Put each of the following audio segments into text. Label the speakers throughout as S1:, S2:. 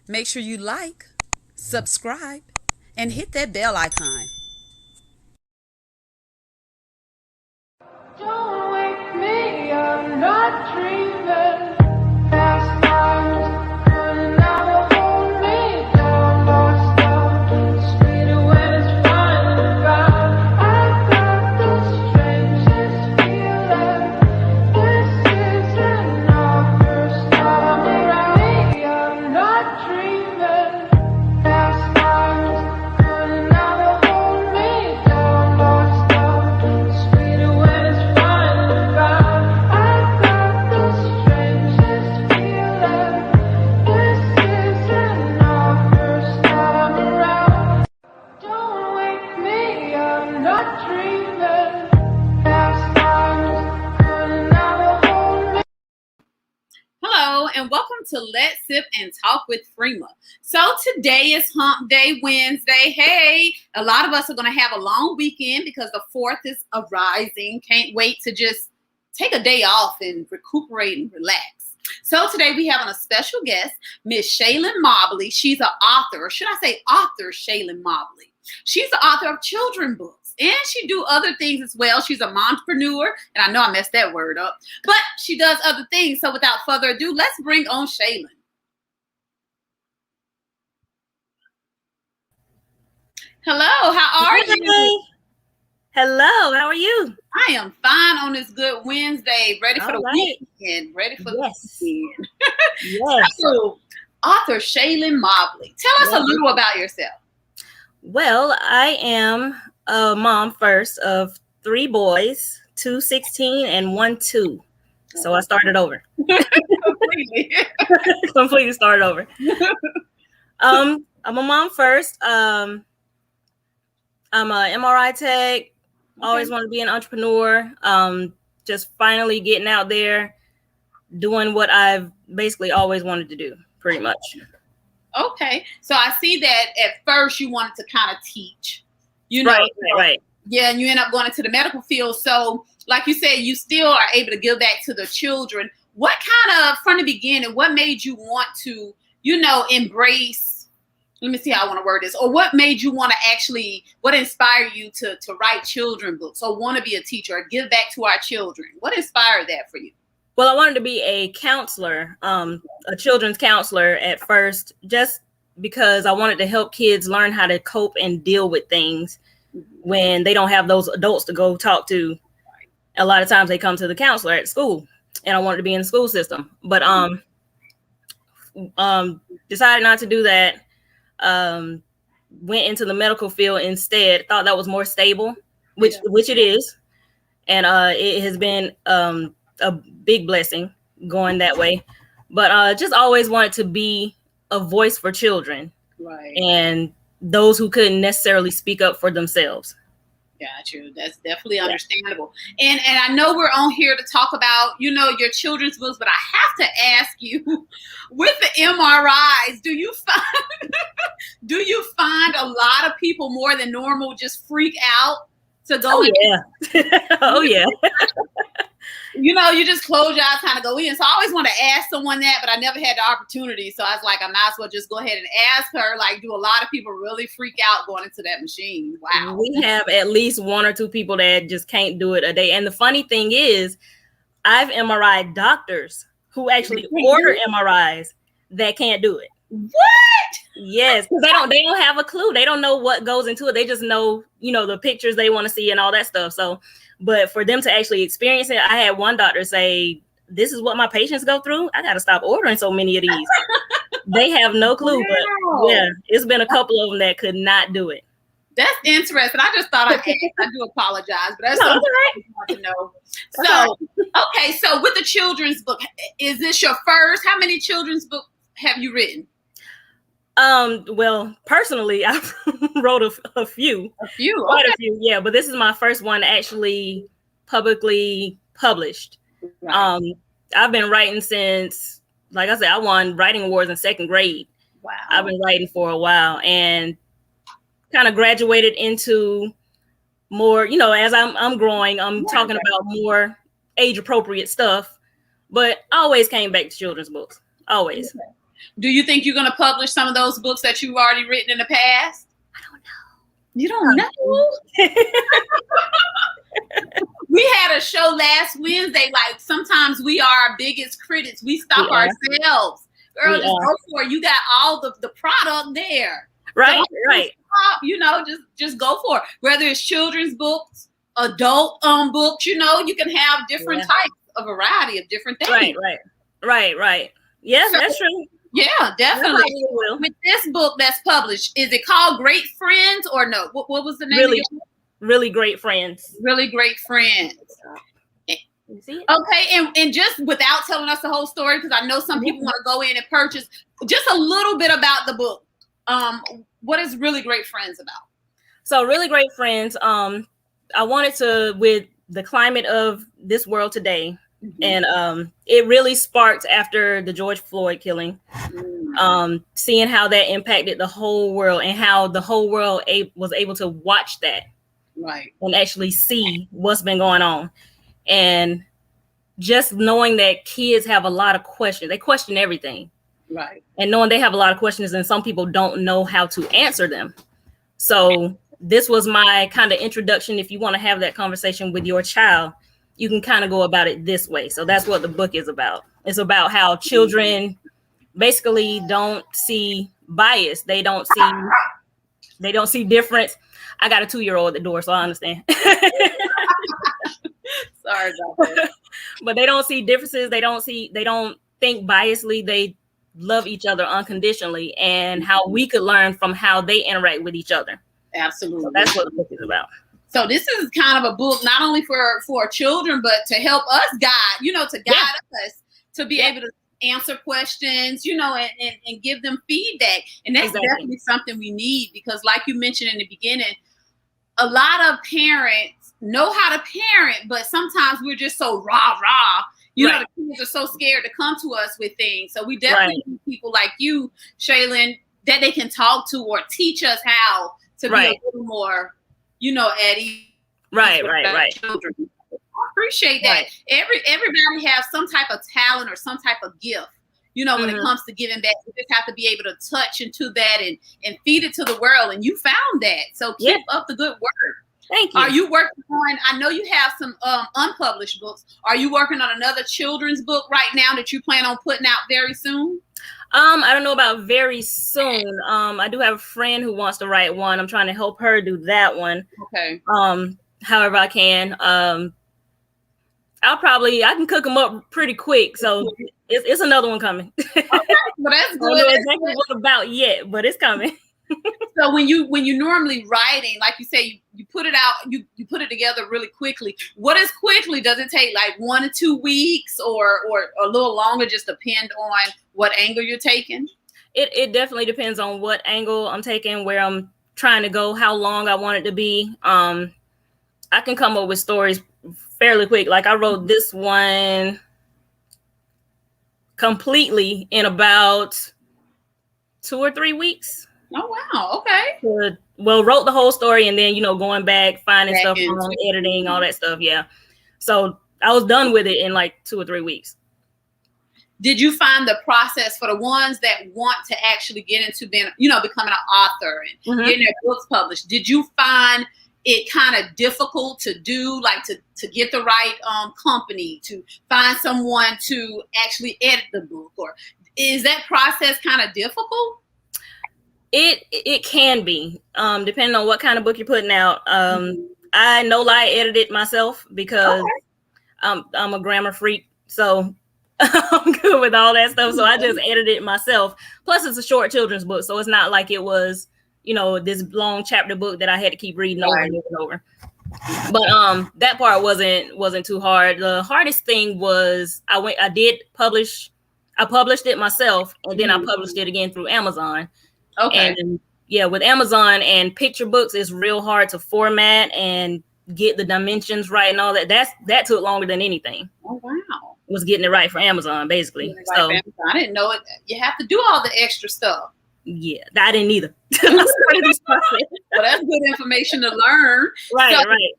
S1: Make sure you like, subscribe, and hit that bell icon.
S2: Don't wake me, I'm not dreaming. Past times running out to hold me down, lost out. Sweeter when it's finally gone. I got the strangest feeling. This isn't our first time around. Me, I'm not dreaming. Past times running out to hold me down, lost out. Sweeter when it's finally gone. I got the strangest feeling. This isn't our first time around. Don't wake me, I'm not dreaming. Past times running out to hold me.
S1: Hello, and welcome to Let's Sip and Talk with Freema. So today is Hump Day Wednesday. Hey, a lot of us are going to have a long weekend because the 4th is arising. Can't wait to just take a day off and recuperate and relax. So today we have a special guest, Miss Shaylon Mobley. She's an author, or should I say author Shaylon Mobley. She's the author of children books, and she do other things as well. She's a mompreneur, and I know I messed that word up, but she does other things. So without further ado, let's bring on Shaylon. Hello, how are you?
S3: Hello, how are you?
S1: I am fine on this good Wednesday, ready for the weekend, ready for the weekend.
S3: Yes.
S1: So, author Shaylon Mobley, tell us a little about yourself.
S3: Well, I am a mom first of 3 boys, 2 16 and 1 2. So I started over. Completely started over. I'm a mom first. I'm a MRI tech. Always wanted to be an entrepreneur. Just finally getting out there, doing what I've basically always wanted to do, pretty much.
S1: Okay, so I see that at first you wanted to kind of teach, you know,
S3: right.
S1: Yeah, and you end up going into the medical field. So, like you said, you still are able to give back to the children. What kind of, from the beginning, what made you want to, you know, embrace? Let me see how I want to word this. Or what made you want to actually, what inspired you to write children books or want to be a teacher or give back to our children? What inspired that for you?
S3: Well, I wanted to be a counselor, a children's counselor at first, just because I wanted to help kids learn how to cope and deal with things when they don't have those adults to go talk to. A lot of times they come to the counselor at school, and I wanted to be in the school system, but decided not to do that. Went into the medical field instead. Thought that was more stable, which it is, and it has been a big blessing going that way. But just always wanted to be a voice for children,
S1: right? And
S3: those who couldn't necessarily speak up for themselves.
S1: Got you. That's definitely understandable. And I know we're on here to talk about, you know, your children's books, but I have to ask you, with the MRIs, do you find a lot of people more than normal just freak out to go in?
S3: Oh yeah.
S1: You know, you just close your eyes, kind of go in. So I always want to ask someone that, but I never had the opportunity. So I was like, I might as well just go ahead and ask her, like, do a lot of people really freak out going into that machine? Wow.
S3: We have at least 1 or 2 people that just can't do it a day. And the funny thing is, I've MRI doctors who actually order MRIs that can't do it.
S1: What?
S3: Yes, because they don't have a clue. They don't know what goes into it. They just know, the pictures they want to see and all that stuff. So, but for them to actually experience it, I had one doctor say, "This is what my patients go through. I got to stop ordering so many of these." They have no clue.
S1: Wow.
S3: But yeah, it's been a couple of them that could not do it.
S1: That's interesting. I just thought I'd ask. I do apologize, but that's something I want to know. So, okay, so with the children's book, is this your first? How many children's books have you written?
S3: Well, personally, I wrote a few. Quite a few, yeah. But this is my first one actually publicly published. Right. I've been writing since, like I said, I won writing awards in 2nd grade. Wow. I've been writing for a while and kind of graduated into more, as I'm growing, I'm talking about more age appropriate stuff, but I always came back to children's books. Always. Okay.
S1: Do you think you're going to publish some of those books that you've already written in the past?
S3: I don't know.
S1: You don't know? We had a show last Wednesday. Like, sometimes we are our biggest critics. We stop ourselves. Girl, just go for it. You got all the product there.
S3: Right,
S1: so
S3: right.
S1: Stop, just go for it. Whether it's children's books, adult books, you can have different types, a variety of different things.
S3: Right. Yes, so, that's true.
S1: Yeah, definitely. With this book that's published, is it called Great Friends or no? What was the name of your book?
S3: Really Great Friends.
S1: Really Great Friends. Okay, and just without telling us the whole story, because I know some people want to go in and purchase, just a little bit about the book. What is Really Great Friends about?
S3: So Really Great Friends, I wanted to, with the climate of this world today, and it really sparked after the George Floyd killing, seeing how that impacted the whole world and how the whole world was able to watch that, right, and actually see what's been going on. And just knowing that kids have a lot of questions, they question everything. Right. And knowing they have a lot of questions and some people don't know how to answer them. So this was my kind of introduction. If you want to have that conversation with your child, you can kind of go about it this way. So that's what the book is about. It's about how children basically don't see bias. They don't see difference. I got a 2-year-old at the door, so I understand. Sorry about that. But they don't see differences. They don't think biasly. They love each other unconditionally, and how we could learn from how they interact with each other. Absolutely. So that's what the book is about. So this is kind of a book not only for children, but to help us guide, to guide us to be able to answer questions, and give them feedback. And that's definitely something we need, because like you mentioned in the beginning, a lot of parents know how to parent, but sometimes we're just so rah. The kids are so scared to come to us with things. So we definitely need people like you, Shaylon, that they can talk to or teach us how to be a little more, at ease. Right. Children. I appreciate that. Everybody has some type of talent or some type of gift, when it comes to giving back. You just have to be able to touch into that and feed it to the world. And you found that. So keep up the good work. Thank you. Are you working on, I know you have some unpublished books. Are you working on another children's book right now that you plan on putting out very soon? I don't know about very soon. I do have a friend who wants to write one. I'm trying to help her do that one. Okay. However I can. I can cook them up pretty quick. So it's another one coming. Okay, well, that's good. I don't know exactly what about yet, but it's coming. So when you normally writing, like you say, you put it out, you put it together really quickly. What is quickly? Does it take like 1 to 2 weeks or a little longer? Just depend on what angle you're taking. It definitely depends on what angle I'm taking, where I'm trying to go, how long I want it to be. I can come up with stories fairly quick. Like I wrote this one completely in about 2 or 3 weeks. Oh, wow. Okay. Wrote the whole story and then, going back, finding stuff wrong, editing, all that stuff. Yeah. So I was done with it in like 2 or 3 weeks. Did you find the process for the ones that want to actually get into being, becoming an author and getting their books published? Did you find
S1: it kind of difficult to do, like to get the right company, to find someone to actually edit the book? Or is that process kind of difficult?
S3: It can be, depending on what kind of book you're putting out. I no lie edited myself because I'm a grammar freak, so I'm good with all that stuff. So I just edited it myself. Plus, it's a short children's book, so it's not like it was, this long chapter book that I had to keep reading over and over and over. But that part wasn't too hard. The hardest thing was I published it myself, and then I published it again through Amazon.
S1: Okay.
S3: And yeah, with Amazon and picture books, it's real hard to format and get the dimensions right and all that. That took longer than anything.
S1: Oh wow.
S3: Was getting it right for Amazon, basically. So
S1: I didn't know it. You have to do all the extra stuff.
S3: Yeah, I didn't either.
S1: Well, that's good information to learn.
S3: Right, right.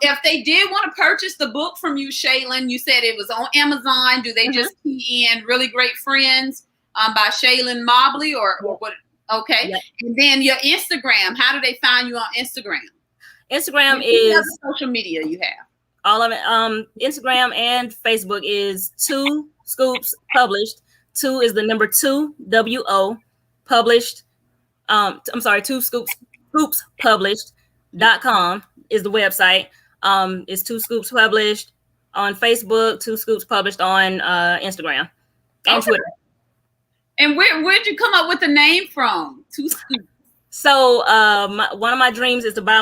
S1: If they did want to purchase the book from you, Shaylon, you said it was on Amazon. Do they just key in Really Great Friends by Shaylon Mobley or what? Okay. Yep. And then your Instagram, how do they find you on Instagram?
S3: Instagram is
S1: social media you have.
S3: All of it. Instagram and Facebook is 2 Scoops Published. 2 is the number 2, WO, published. I'm sorry, 2 Scoops Published.com is the website. It's 2 Scoops Published on Facebook, 2 Scoops Published on Instagram and Twitter.
S1: And where'd you come up with the name from? 2 Scoops.
S3: So one of my dreams is to buy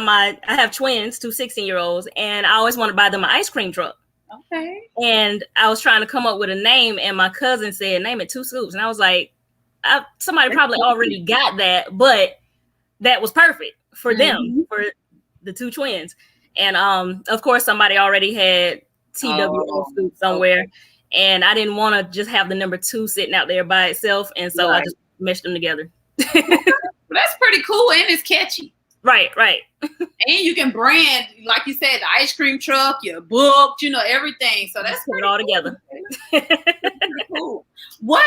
S3: I have twins, 2 16-year-olds, and I always want to buy them an ice cream truck.
S1: Okay.
S3: And I was trying to come up with a name, and my cousin said, name it 2 Scoops. And I was like, somebody probably already got that, but that was perfect for them, for the 2 twins. And of course, somebody already had TWO Scoop somewhere. Okay. And I didn't want to just have the number 2 sitting out there by itself. And so I just meshed them together.
S1: That's pretty cool, and it's catchy.
S3: Right.
S1: And you can brand, like you said, the ice cream truck, your book, everything. So that's
S3: put it all together.
S1: Pretty cool. What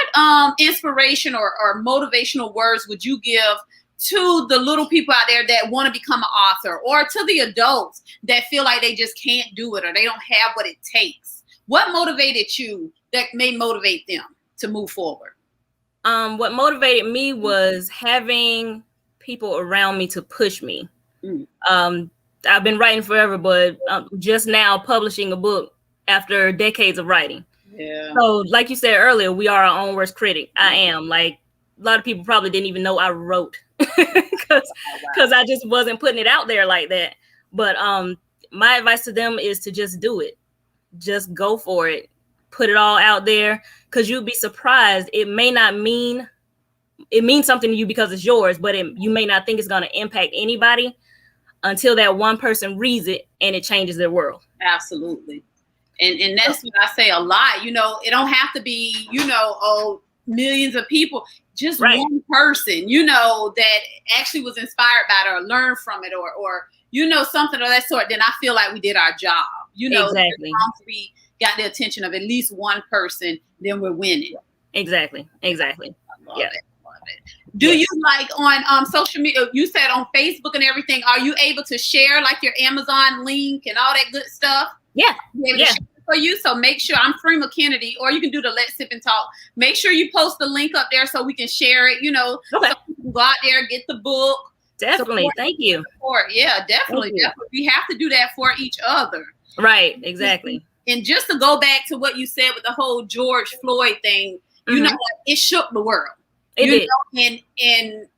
S1: inspiration or motivational words would you give to the little people out there that want to become an author, or to the adults that feel like they just can't do it or they don't have what it takes? What motivated you that may motivate them to move forward?
S3: What motivated me was having people around me to push me. I've been writing forever, but just now publishing a book after decades of writing.
S1: Yeah.
S3: So like you said earlier, we are our own worst critic. I am. Like, a lot of people probably didn't even know I wrote because I just wasn't putting it out there like that. But my advice to them is to just do it. Just go for it. Put it all out there, because you'd be surprised. It means something to you because it's yours, but you may not think it's going to impact anybody until that one person reads it and it changes their world.
S1: Absolutely. And that's what I say a lot. It don't have to be, millions of people. Just one person, that actually was inspired by it or learned from it or something of that sort. Then I feel like we did our job.
S3: Exactly.
S1: We got the attention of at least one person, then we're winning.
S3: Exactly.
S1: I love it. Do you like on social media? You said on Facebook and everything. Are you able to share like your Amazon link and all that good stuff?
S3: Yeah.
S1: For you, so make sure I'm Freema Kennedy, or you can do the Let's Sip and Talk. Make sure you post the link up there so we can share it. So you can go out there, get the book.
S3: Definitely, thank you.
S1: Yeah, definitely. We have to do that for each other.
S3: Right, exactly.
S1: And just to go back to what you said with the whole George Floyd thing, it shook the world.
S3: It did.
S1: And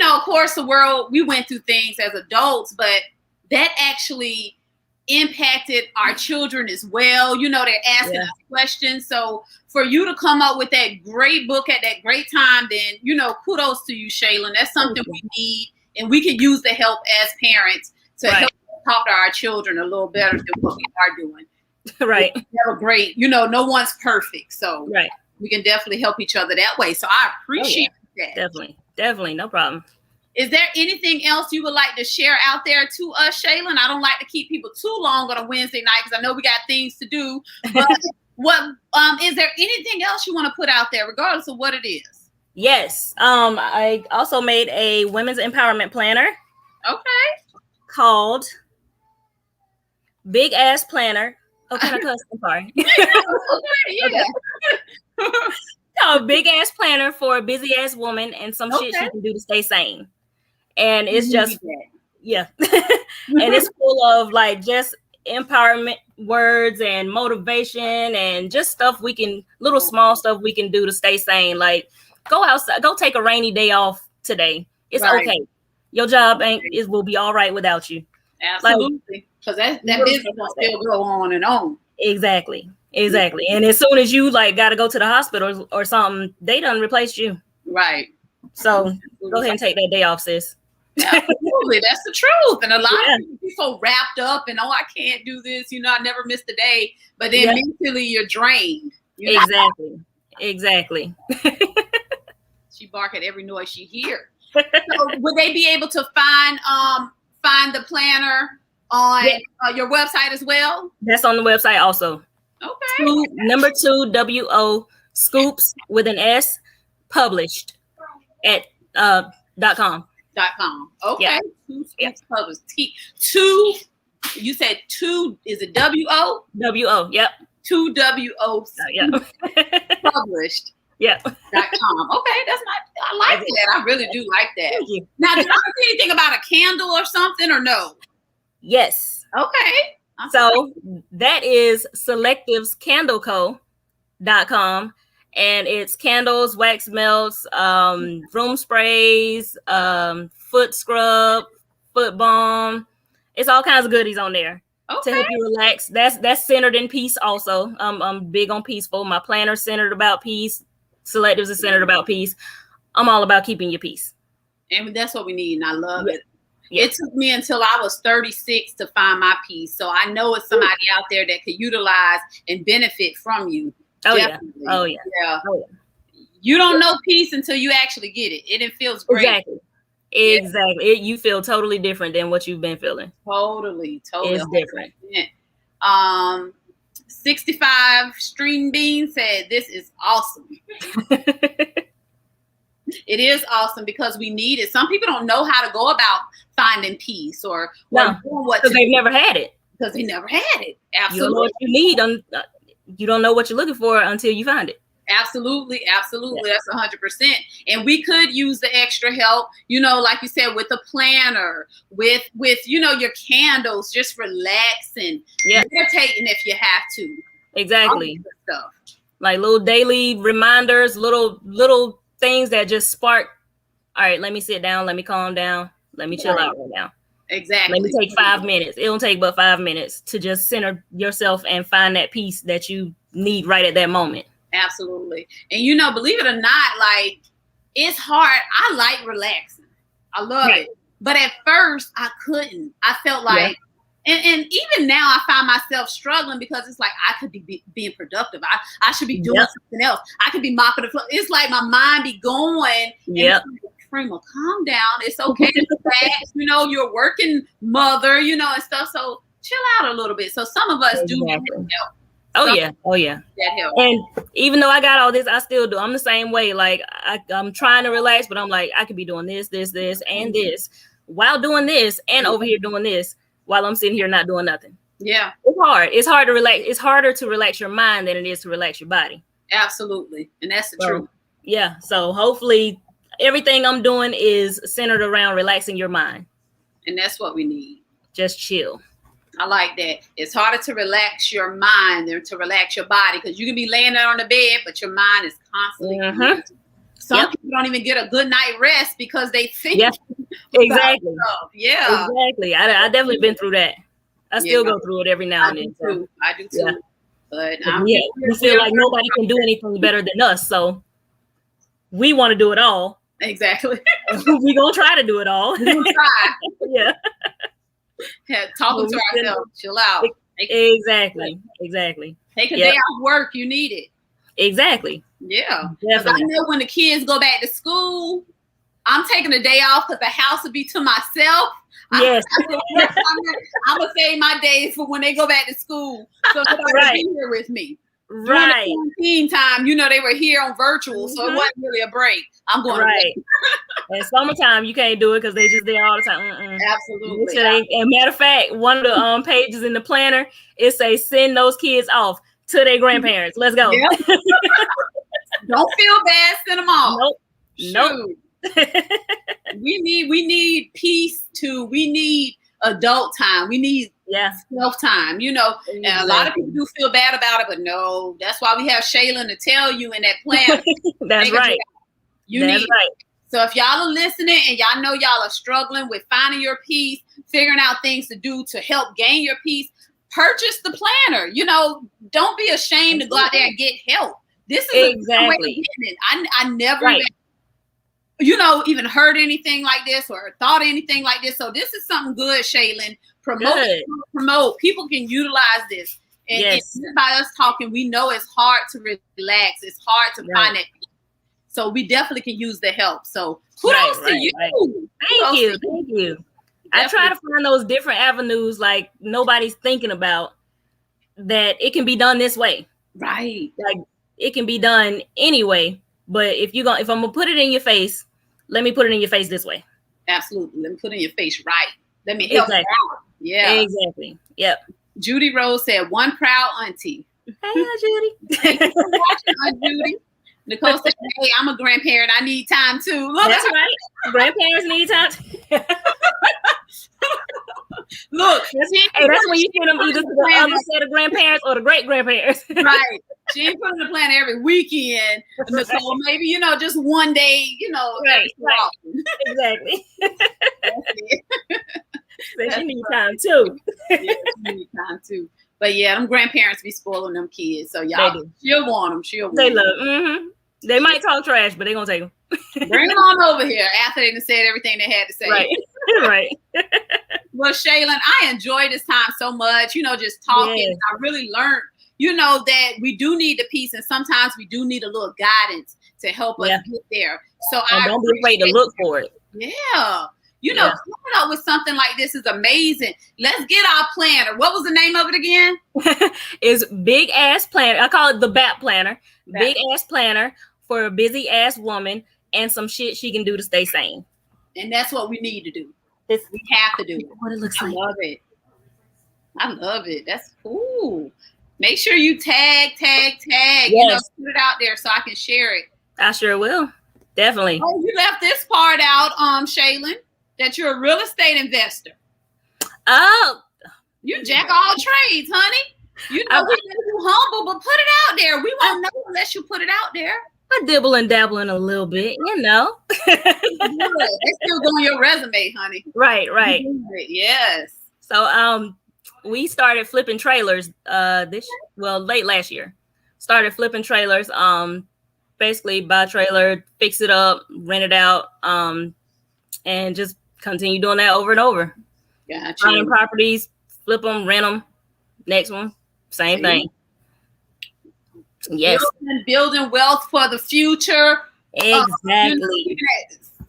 S1: of course, the world, we went through things as adults, but that actually impacted our children as well. They're asking us questions. So for you to come up with that great book at that great time, then, kudos to you, Shaylon. That's something we need, and we can use the help as parents to help talk to our children a little better than what we are doing.
S3: Right.
S1: We have a great, no one's perfect. So we can definitely help each other that way. So I appreciate that.
S3: Definitely. No problem.
S1: Is there anything else you would like to share out there to us, Shaylon? I don't like to keep people too long on a Wednesday night because I know we got things to do. But is there anything else you want to put out there, regardless of what it is?
S3: Yes. I also made a women's empowerment planner.
S1: Okay.
S3: Called big ass planner. Oh, can I cuss? I'm sorry.
S1: Yeah.
S3: A big ass planner for a busy ass woman and some shit she can do to stay sane. And it's just, yeah. And it's full of like just empowerment words and motivation and just stuff little small stuff we can do to stay sane. Like go outside, go take a rainy day off today. It's okay. Your job will be all right without you.
S1: Absolutely. Because that business will still go on and on.
S3: Exactly. And as soon as you like got to go to the hospital or something, they done replaced you.
S1: Right.
S3: So go ahead and take that day off, sis.
S1: Absolutely. That's the truth. And a lot of people be so wrapped up and, I can't do this. I never missed a day. But then mentally you're drained.
S3: Exactly.
S1: She bark at every noise she hears. So would they be able to find the planner on your website as well?
S3: That's on the website also.
S1: Okay.
S3: Number 2 WO scoops with an S published at .com.
S1: Okay.
S3: Yeah.
S1: 2 scoops published. Two. You said 2. Is it WO?
S3: WO. Yep.
S1: 2 WO. Published.
S3: Yeah.
S1: .com. Okay, that's not. I like that. I really do like that.
S3: Thank you.
S1: Now, did I see anything about a candle or something or no?
S3: Yes.
S1: Okay.
S3: So that is selectivescandleco.com, and it's candles, wax melts, room sprays, foot scrub, foot balm. It's all kinds of goodies on there to help you relax. That's centered in peace also. I'm big on peaceful. My planner's centered about peace. Selectives is centered about peace. I'm all about keeping your peace.
S1: And that's what we need, and I love it.
S3: Yeah.
S1: It took me until I was 36 to find my peace. So I know it's somebody out there that could utilize and benefit from you. Definitely.
S3: Oh yeah.
S1: You don't know peace until you actually get it. It feels great.
S3: Exactly. You feel totally different than what you've been feeling.
S1: Totally.
S3: It's different.
S1: 65 String Bean said, "This is awesome." It is awesome because we need it. Some people don't know how to go about finding peace or doing what
S3: because they've never had it.
S1: Because they never had it. Absolutely.
S3: You don't know what you need. You don't know what you're looking for until you find it.
S1: Absolutely. That's 100%. And we could use the extra help, like you said, with a planner, with your candles, just relax and meditating if you have to.
S3: Exactly.
S1: Stuff.
S3: Like little daily reminders, little things that just spark. All right, let me sit down. Let me calm down. Let me chill out right now.
S1: Exactly.
S3: Let me take 5 minutes. It don't take but 5 minutes to just center yourself and find that peace that you need right at that moment. Absolutely.
S1: And believe it or not, like it's hard. I like relaxing. I love it. But at first I couldn't. I felt like, and even now I find myself struggling because it's like I could be being productive. I should be doing something else. I could be mopping the floor. It's like my mind be going.
S3: Yeah.
S1: Prima, calm down. It's okay to relax. You're a working mother, and stuff. So chill out a little bit. So some of us do need help.
S3: Oh yeah.
S1: That helps.
S3: And even though I got all this, I still do. I'm the same way. Like I'm trying to relax, but I'm like, I could be doing this, and this while doing this, and over here doing this while I'm sitting here not doing nothing.
S1: Yeah.
S3: It's hard. It's hard to relax. It's harder to relax your mind than it is to relax your body.
S1: Absolutely. And that's the truth.
S3: Yeah. So hopefully everything I'm doing is centered around relaxing your mind.
S1: And that's what we need.
S3: Just chill.
S1: I like that. It's harder to relax your mind than to relax your body because you can be laying there on the bed, but your mind is constantly. Some people don't even get a good night rest because they think.
S3: Yeah, exactly.
S1: Yeah,
S3: exactly. I definitely been through that. I still go through it every now and then.
S1: I do too.
S3: Yeah.
S1: But
S3: we feel like nobody can do anything better than us, so we want to do it all.
S1: Exactly.
S3: We're gonna try to do it all.
S1: We're gonna try.
S3: Yeah.
S1: Talking to ourselves, chill out.
S3: Exactly.
S1: Take a day off work. You need it.
S3: Exactly.
S1: Yeah.
S3: Definitely.
S1: I know when the kids go back to school, I'm taking a day off because the house will be to myself.
S3: Yes.
S1: I'm gonna save my days for when they go back to school, so nobody will be here with me. During the
S3: Right.
S1: quarantine time, they were here on virtual, so it wasn't really a break. I'm going
S3: right. And summertime, you can't do it because they just there all the time.
S1: Absolutely.
S3: And matter of fact, one of the pages in the planner, it says send those kids off to their grandparents. Let's go.
S1: Yep. Don't feel bad, send them off.
S3: Nope.
S1: we need peace too. We need adult time. We need self time. And a lot of people do feel bad about it, but no, that's why we have Shaylon to tell you in that plan.
S3: That's right.
S1: Right. So if y'all are listening and y'all know y'all are struggling with finding your peace, figuring out things to do to help gain your peace, purchase the planner. Don't be ashamed to go out there and get help. This is a way to get it. I never even heard anything like this or thought anything like this. So this is something good, Shaylon. Promote. People can utilize this. And by us talking, we know it's hard to relax. It's hard to find it. So we definitely can use the help. So kudos to you.
S3: Thank you. Definitely. I try to find those different avenues like nobody's thinking about that it can be done this way.
S1: Right.
S3: Like it can be done anyway. But if I'm gonna put it in your face, let me put it in your face this way.
S1: Absolutely. Let me put it in your face right. Let me help you out. Yeah.
S3: Exactly. Yep.
S1: Judy Rose said, one proud auntie.
S3: Hey, Judy.
S1: Thank you for watching, Aunt Judy. Nicole said, hey, I'm a grandparent. I need time too. Look,
S3: that's right. Grandparents need time too.
S1: Look.
S3: That's when you get them either to the other set of grandparents or the great grandparents.
S1: Right. She ain't putting the plan every weekend. Nicole, maybe, just one day,
S3: right. Exactly. So she needs time too.
S1: Yeah, she needs time too. But yeah, them grandparents be spoiling them kids. So y'all, she'll want them.
S3: They love them. They might talk trash, but they're going to take them.
S1: Bring them on over here after they said everything they had to say.
S3: Right. Right.
S1: Well, Shaylon, I enjoyed this time so much, just talking. Yes. I really learned, that we do need the peace and sometimes we do need a little guidance to help us get there. So
S3: don't be afraid to look for it.
S1: Yeah. Coming up with something like this is amazing. Let's get our planner. What was the name of it again?
S3: It's Big Ass Planner. I call it the BAP Planner. Big Ass Planner for a busy ass woman and some shit she can do to stay sane.
S1: And that's what we need to do. We have to do it.
S3: What it looks like.
S1: I love it. That's cool. Make sure you tag.
S3: Yes.
S1: Put it out there so I can share it.
S3: I sure will. Definitely.
S1: Oh, you left this part out, Shaylon, that you're a real estate investor.
S3: Oh.
S1: You jack all trades, honey. We let you humble, but put it out there. We won't know unless you put it out there.
S3: I dibble and dabble in a little bit,
S1: It's still on your resume, honey.
S3: Right.
S1: Yes.
S3: So we started flipping trailers late last year. Started flipping trailers. Basically buy a trailer, fix it up, rent it out, and just continue doing that over and over.
S1: Gotcha.
S3: Finding properties, flip them, rent them. Next one, same thing. Yes.
S1: Building wealth for the future.
S3: Exactly.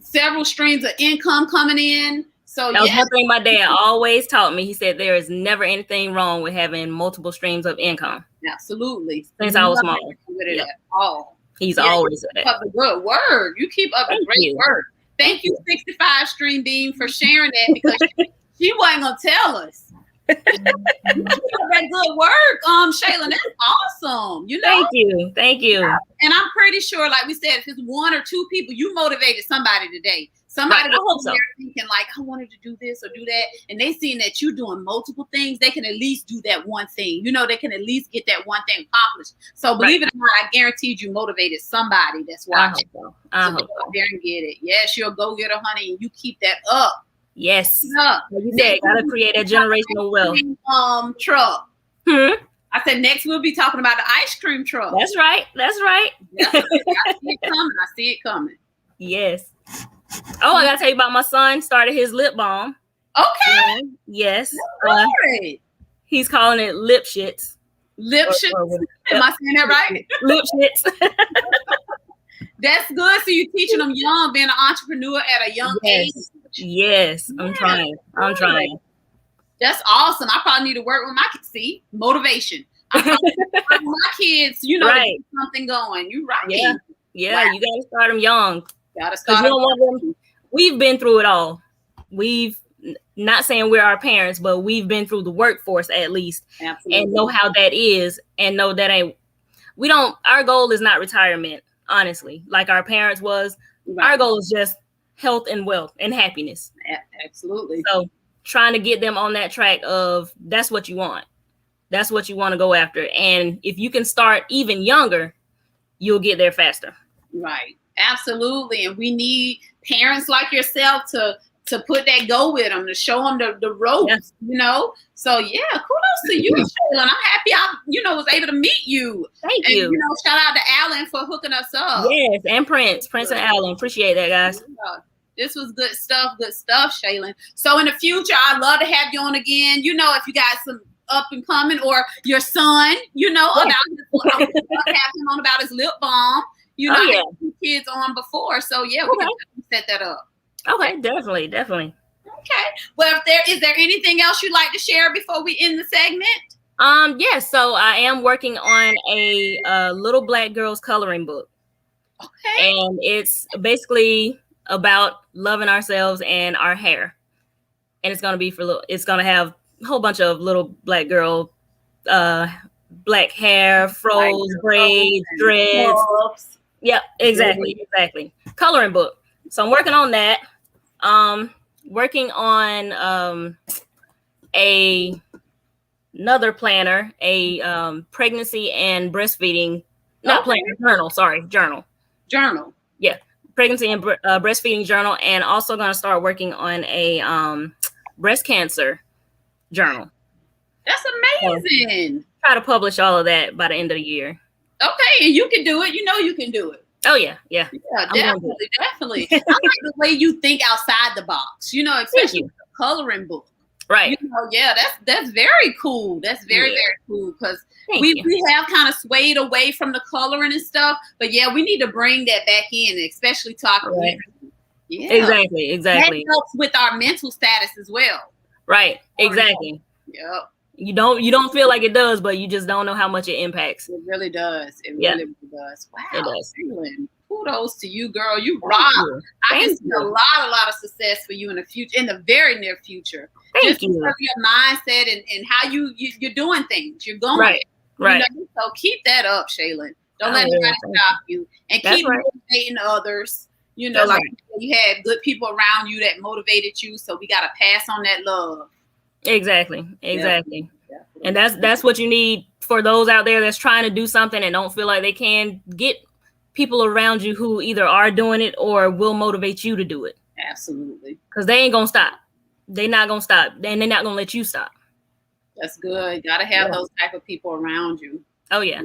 S1: Several streams of income coming in. So
S3: that was one thing my dad always taught me. He said there is never anything wrong with having multiple streams of income.
S1: Absolutely.
S3: Since I was small.
S1: With it at all.
S3: He's always said that.
S1: You keep up the good word. You keep up the great work. Thank you, 65 Stream Beam, for sharing that because she wasn't gonna tell us. That good work, Shaylon. That's awesome.
S3: Thank you.
S1: And I'm pretty sure, like we said, if it's one or two people, you motivated somebody today. Somebody was thinking like, I wanted to do this or do that, and they seen that you doing multiple things. They can at least do that one thing. They can at least get that one thing accomplished. So believe it or not, I guaranteed you motivated somebody that's watching.
S3: I
S1: hope so. Go out there and get it. Yes, you're a go-getter, honey, and you keep that up.
S3: Yes. Like you said, gotta create a generational wealth.
S1: Truck. I said next we'll be talking about the ice cream truck.
S3: That's right.
S1: Yeah, I see it coming.
S3: Yes. Oh, I gotta tell you about my son. Started his lip balm.
S1: Okay.
S3: Yes.
S1: He's
S3: calling it lip shits.
S1: Lip shits. Am I saying that right?
S3: Lip shits.
S1: That's good. So you're teaching them young, being an entrepreneur at a young age.
S3: Yes, I'm trying.
S1: That's awesome. I probably need to work with my kids. See, motivation. I'm my kids, to
S3: Right.
S1: get something going. You're right.
S3: Yeah.
S1: Wow.
S3: You gotta start them young.
S1: Gotta
S3: Because
S1: start
S3: you don't want them. We've been through it all. We've not saying we're our parents, but we've been through the workforce at least.
S1: Absolutely.
S3: And know how that is, and know that our goal is not retirement, honestly, like our parents was. Right. Our goal is just health and wealth and happiness.
S1: Absolutely.
S3: So trying to get them on that track of that's what you want. That's what you want to go after. And if you can start even younger, you'll get there faster.
S1: Right. Absolutely. And we need parents like yourself to put that go with them, to show them the ropes, So yeah, kudos to you, Shayla. I'm happy I, was able to meet you.
S3: Thank you.
S1: Shout out to Alan for hooking us up.
S3: Yes, and Prince and Alan. Appreciate that, guys.
S1: Yeah. This was good stuff, Shaylon. So in the future, I'd love to have you on again. If you got some up and coming, or your son, about have him on about his lip balm. I had 2 kids on before, so yeah, we can set that up.
S3: Okay, definitely.
S1: Okay. Well, is there anything else you'd like to share before we end the segment?
S3: Yes. So I am working on a little black girl's coloring book.
S1: Okay.
S3: And it's basically about loving ourselves and our hair. And it's gonna be it's gonna have a whole bunch of little black girl black hair, froze, braids, dreads. Yep, exactly. Coloring book. So I'm working on that. Working on another planner, a pregnancy and breastfeeding, not planner, journal. Yeah, pregnancy and breastfeeding journal, and also going to start working on a breast cancer journal.
S1: That's amazing.
S3: Try to publish all of that by the end of the year.
S1: Okay, and you can do it. You can do it.
S3: Oh yeah.
S1: Yeah, definitely. I like the way you think outside the box. Especially with the coloring book.
S3: Right.
S1: That's very cool. That's very cool, because we have kind of swayed away from the coloring and stuff. But yeah, we need to bring that back in, especially to our community. Yeah,
S3: exactly.
S1: That helps with our mental status as well.
S3: Right. Exactly.
S1: Yep.
S3: You don't feel like it does, but you just don't know how much it impacts.
S1: It really does. It really does. Wow.
S3: It does.
S1: Kudos to you, girl. You rock. I can see a lot of success for you in the future, in the very near future.
S3: Thank you.
S1: Because of your mindset and how you're doing things. You're going.
S3: Right.
S1: So keep that up, Shaylon. Don't let anybody stop you. And keep motivating others. You had good people around you that motivated you. So we got to pass on that love.
S3: Exactly. And that's what you need for those out there that's trying to do something and don't feel like they can. Get people around you who either are doing it or will motivate you to do it.
S1: Absolutely.
S3: Because they ain't gonna stop. They're not gonna stop, and they're not gonna let you stop.
S1: That's good. Gotta have those type of people around you.
S3: Oh yeah,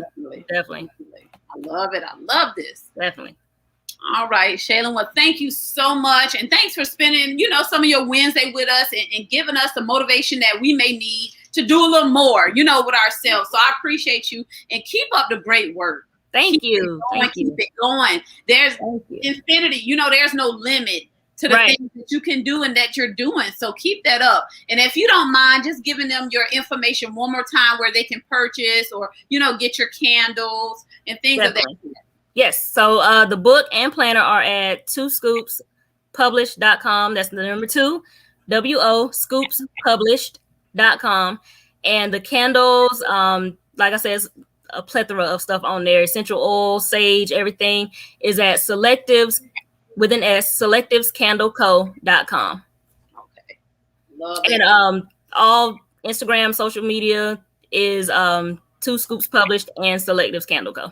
S3: definitely.
S1: I love it. I love this.
S3: Definitely.
S1: All right, Shaylon. Well, thank you so much. And thanks for spending, some of your Wednesday with us and giving us the motivation that we may need to do a little more, with ourselves. So I appreciate you, and keep up the great work.
S3: Thank you.
S1: Keep it going. There's infinity. There's no limit to the things that you can do and that you're doing. So keep that up. And if you don't mind, just giving them your information one more time where they can purchase or, get your candles and things of that.
S3: Yes. So the book and planner are at 2scoopspublished.com. That's the number 2, scoopspublished.com. And the candles, like I said, a plethora of stuff on there. Essential oil, sage, everything is at selectives with an S, selectivescandleco.com.
S1: Okay. Love it.
S3: And all Instagram, social media is 2 Scoops Published and Selectives Candle Co.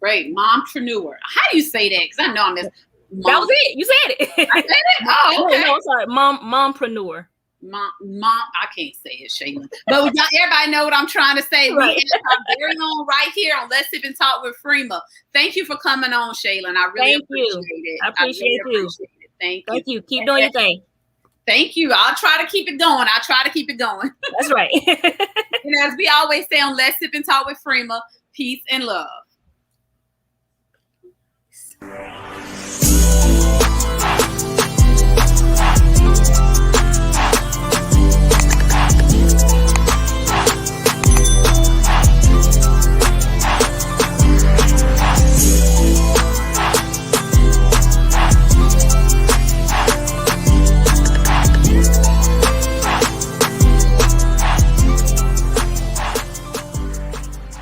S1: Great. Mompreneur. How do you say that? Because I know I'm just.
S3: That was it. You said it.
S1: I said it? Oh, okay.
S3: No, sorry. Mompreneur.
S1: Mom, I can't say it, Shayla. But everybody know what I'm trying to say.
S3: Right.
S1: We have our very own right here on Let's Sip and Talk with Freema. Thank you for coming on, Shayla. I really appreciate it.
S3: I appreciate you.
S1: Thank
S3: you. Keep doing your thing.
S1: Thank you. I'll try to keep it going.
S3: That's right.
S1: And as we always say on Let's Sip and Talk with Freema, peace and love.